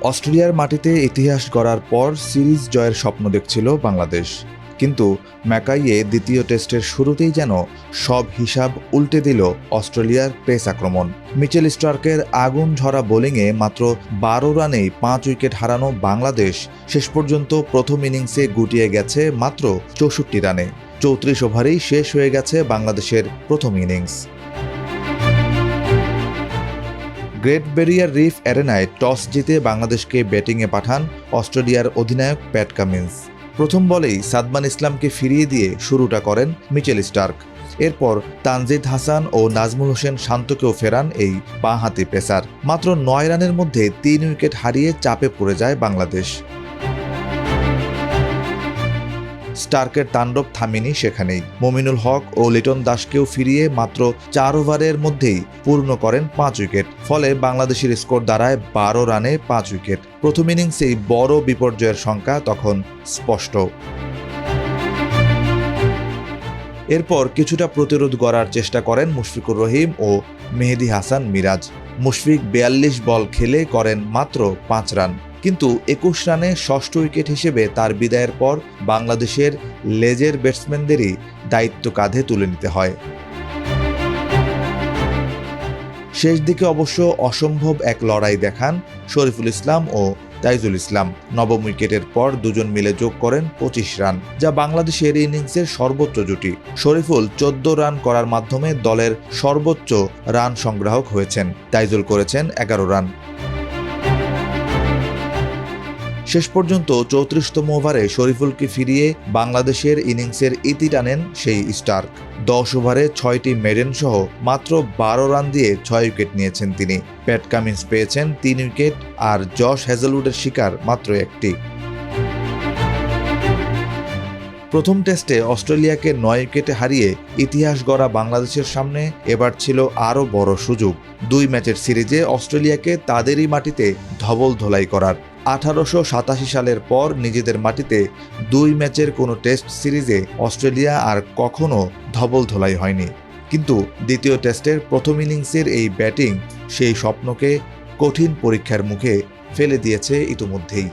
অস্ট্রেলিয়ার মাটিতে ইতিহাস গড়ার পর সিরিজ জয়ের স্বপ্ন দেখছিল বাংলাদেশ, কিন্তু ম্যাকাইয়ে দ্বিতীয় টেস্টের শুরুতেই যেন সব হিসাব উল্টে দিল অস্ট্রেলিয়ার পেস আক্রমণ। মিচেল স্টার্কের আগুন ঝরা বোলিংয়ে মাত্র ১২ রানেই ৫ উইকেট হারানো বাংলাদেশ শেষ পর্যন্ত প্রথম ইনিংসে গুটিয়ে গেছে মাত্র ৬৪ রানে। ৩৪ ওভারেই শেষ হয়ে গেছে বাংলাদেশের প্রথম ইনিংস। গ্রেট ব্যারিয়ার রিফ অ্যারেনায় টস জিতে বাংলাদেশকে ব্যাটিংয়ে পাঠান অস্ট্রেলিয়ার অধিনায়ক প্যাট কামিন্স। প্রথম বলেই সাদমান ইসলামকে ফিরিয়ে দিয়ে শুরুটা করেন মিচেল স্টার্ক। এরপর তানজিদ হাসান ও নাজমুল হোসেন শান্তকেও ফেরান এই বাঁ-হাতি পেসার। মাত্র ৯ রানের মধ্যে ৩ উইকেট হারিয়ে চাপে পড়ে যায় বাংলাদেশ। স্টার্কের তাণ্ডব থামেনি সেখানেই। মমিনুল হক ও লিটন দাসকেও ফিরিয়ে মাত্র ৪ ওভারের মধ্যেই পূর্ণ করেন ৫ উইকেট। ফলে বাংলাদেশের স্কোর দাঁড়ায় ১২ রানে ৫ উইকেট। প্রথম ইনিংসেই বড় বিপর্যয়ের সংখ্যা তখন স্পষ্ট। এরপর কিছুটা প্রতিরোধ গড়ার চেষ্টা করেন মুশফিকুর রহিম ও মেহেদী হাসান মিরাজ। মুশফিক ৪২ বল খেলে করেন মাত্র ৫ রান, কিন্তু ২১ রানে ষষ্ঠ উইকেট হিসেবে তার বিদায়ের পর বাংলাদেশের লেজের ব্যাটসম্যানদেরই দায়িত্ব কাঁধে তুলে নিতে হয়। শেষ দিকে অবশ্য অসম্ভব এক লড়াই দেখান শরীফুল ইসলাম ও তাইজুল ইসলাম। নবম উইকেটের পর দুজন মিলে যোগ করেন ২৫ রান, যা বাংলাদেশের ইনিংসের সর্বোচ্চ জুটি। শরীফুল ১৪ রান করার মাধ্যমে দলের সর্বোচ্চ রান সংগ্রাহক হয়েছেন। তাইজুল করেছেন ১১ রান। শেষ পর্যন্ত ৩৪তম ওভারে শরীফুলকে ফিরিয়ে বাংলাদেশের ইনিংসের ইতি টানেন সেই স্টার্ক। ১০ ওভারে ৬টি মেডেন সহ মাত্র ১২ রান দিয়ে ৬ উইকেট নিয়েছেন তিনি। প্যাট কামিন্স পেয়েছেন ৩ উইকেট, আর জশ হ্যাজেলউডের শিকার মাত্র একটি। প্রথম টেস্টে অস্ট্রেলিয়াকে ৯ উইকেটে হারিয়ে ইতিহাস গড়া বাংলাদেশের সামনে এবার ছিল আরও বড় সুযোগ। ২ ম্যাচের সিরিজে অস্ট্রেলিয়াকে তাদেরই মাটিতে ধবল ধোলাই করার। ১৮৮৭ সালের পর নিজেদের মাটিতে ২ ম্যাচের কোনো টেস্ট সিরিজে অস্ট্রেলিয়া আর কখনো ধবল ধোলাই হয়নি। কিন্তু দ্বিতীয় টেস্টের প্রথম ইনিংসের এই ব্যাটিং সেই স্বপ্নকে কঠিন পরীক্ষার মুখে ফেলে দিয়েছে ইতিমধ্যেই।